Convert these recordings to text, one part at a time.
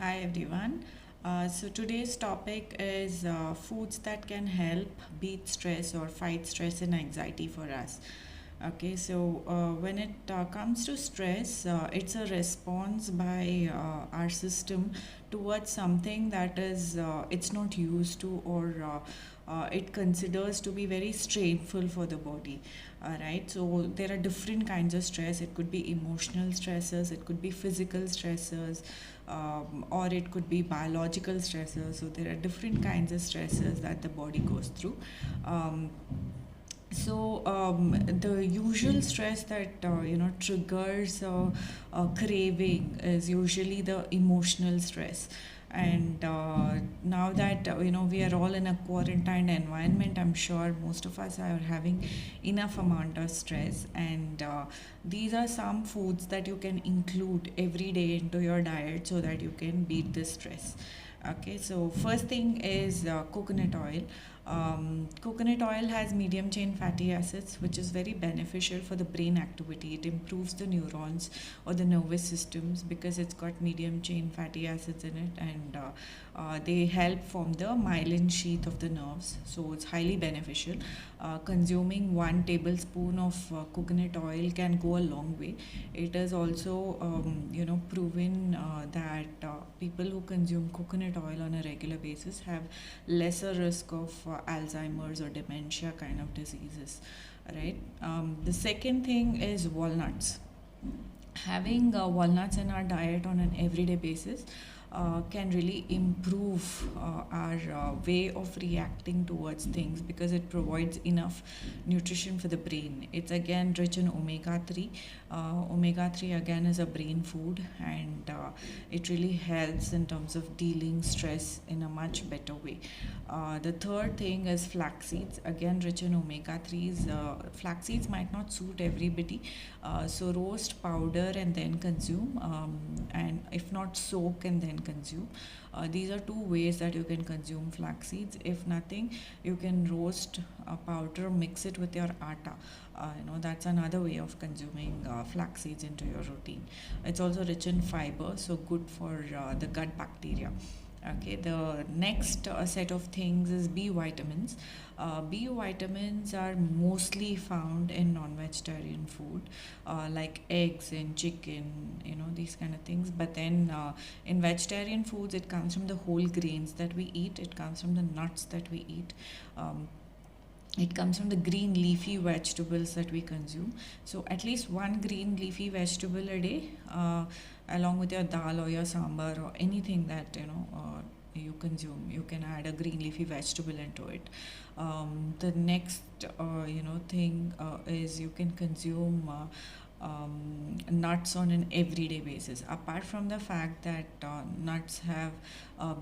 Hi everyone. So today's topic is foods that can help beat stress or fight stress and anxiety for us. Okay, so when it comes to stress, it's a response by our system towards something that is it's not used to or it considers to be very strainful for the body. Right, so there are different kinds of stress. It could be emotional stressors, it could be physical stressors, or it could be biological stressors. So there are different kinds of stressors that the body goes through. Um, the usual stress that triggers a craving is usually the emotional stress. And now that we are all in a quarantine environment, I'm sure most of us are having enough amount of stress. And these are some foods that you can include every day into your diet so that you can beat the stress. Okay, so first thing is coconut oil. Coconut oil has medium chain fatty acids, which is very beneficial for the brain activity. It improves the neurons or the nervous systems because it's got medium chain fatty acids in it, and they help form the myelin sheath of the nerves. So it's highly beneficial. Consuming 1 tablespoon of coconut oil can go a long way. It is also proven that people who consume coconut oil on a regular basis have lesser risk of Alzheimer's or dementia kind of diseases, right? The second thing is walnuts. Having walnuts in our diet on an everyday basis can really improve our way of reacting towards things because it provides enough nutrition for the brain. It's again rich in omega 3. Omega 3 again is a brain food, and it really helps in terms of dealing stress in a much better way. The third thing is flax seeds, again rich in omega 3s. Flax seeds might not suit everybody, so roast, powder, and then consume, and if not, soak and then consume. These are two ways that you can consume flax seeds. If nothing, you can roast, powder, mix it with your atta. That's another way of consuming flax seeds into your routine. It's also rich in fiber, so good for the gut bacteria. Okay, the next set of things is B vitamins. B vitamins are mostly found in non-vegetarian food, like eggs and chicken, these kind of things. But then in vegetarian foods, it comes from the whole grains that we eat. It comes from the nuts that we eat. Um, it comes from the green leafy vegetables that we consume. So at least one green leafy vegetable a day, along with your dal or your sambar or anything that you consume. You can add a green leafy vegetable into it. The next thing is you can consume nuts on an everyday basis. Apart from the fact that nuts have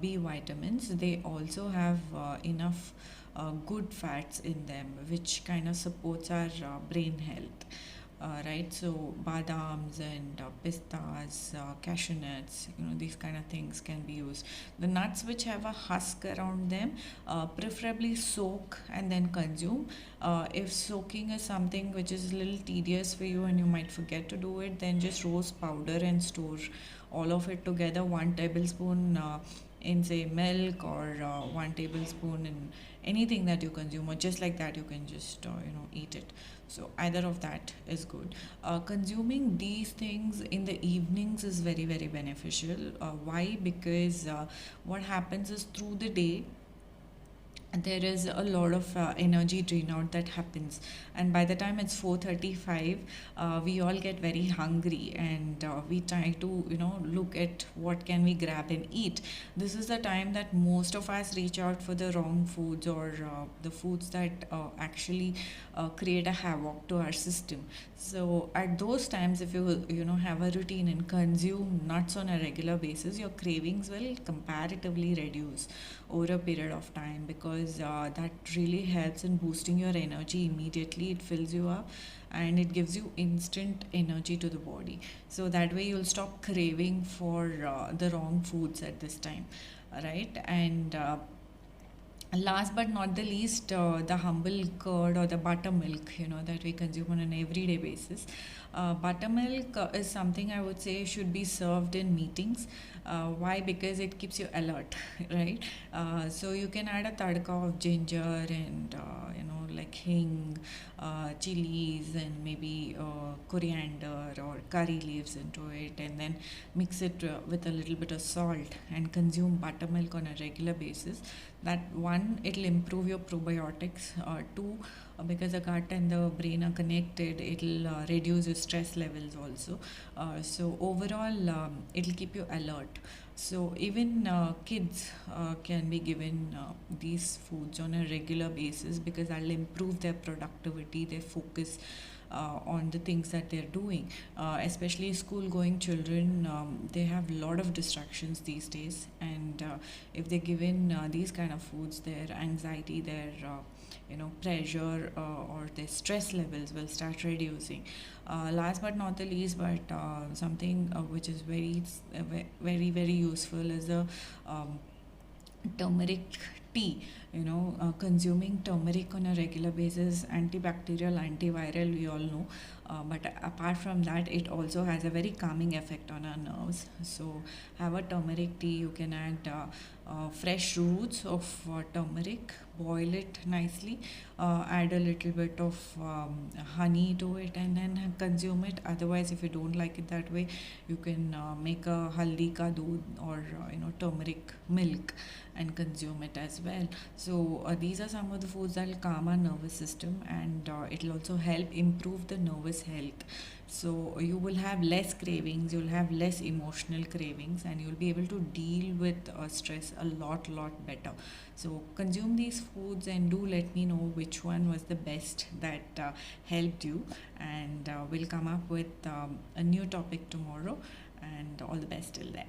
B vitamins, they also have enough good fats in them, which kind of supports our brain health. Right, so badams and pistas, cashew nuts, these kind of things can be used. The nuts which have a husk around them, preferably soak and then consume. If soaking is something which is a little tedious for you and you might forget to do it, then just roast, powder, and store all of it together. 1 tablespoon in, say, milk, or 1 tablespoon in anything that you consume, or just like that you can just eat it. So either of that is good. Consuming these things in the evenings is very, very beneficial. Why? Because what happens is through the day there is a lot of energy drain out that happens, and by the time it's 4:35, we all get very hungry, and we try to look at what can we grab and eat. This is the time that most of us reach out for the wrong foods, or the foods that actually create a havoc to our system. So at those times, if you have a routine and consume nuts on a regular basis, your cravings will comparatively reduce over a period of time, because that really helps in boosting your energy immediately. It fills you up and it gives you instant energy to the body. So that way you'll stop craving for the wrong foods at this time, right? And Last but not the least, the humble curd or the buttermilk, that we consume on an everyday basis. Buttermilk is something I would say should be served in meetings. Why? Because it keeps you alert, right? So you can add a tadka of ginger and like hing, chilies, and maybe coriander or curry leaves into it, and then mix it with a little bit of salt and consume buttermilk on a regular basis. That one, it'll improve your probiotics. Two, because the gut and the brain are connected, it'll reduce your stress levels also. So overall, it'll keep you alert. So even kids can be given these foods on a regular basis, because that'll improve their productivity, their focus on the things that they're doing. Especially school going children, they have a lot of distractions these days, and if they're given these kind of foods, their anxiety, their pressure, or their stress levels will start reducing. Last but not the least, but something which is very very useful is the um, turmeric tea. Consuming turmeric on a regular basis, antibacterial, antiviral, we all know. But apart from that, it also has a very calming effect on our nerves. So have a turmeric tea. You can add fresh roots of turmeric, boil it nicely, add a little bit of honey to it, and then consume it. Otherwise, if you don't like it that way, you can make a haldi ka doodh, or turmeric milk, and consume it as well. So these are some of the foods that will calm our nervous system, and it will also help improve the nervous health. So you will have less cravings, you'll have less emotional cravings, and you'll be able to deal with stress a lot better. So consume these foods, and do let me know which one was the best that helped you. And we'll come up with a new topic tomorrow. And all the best till then.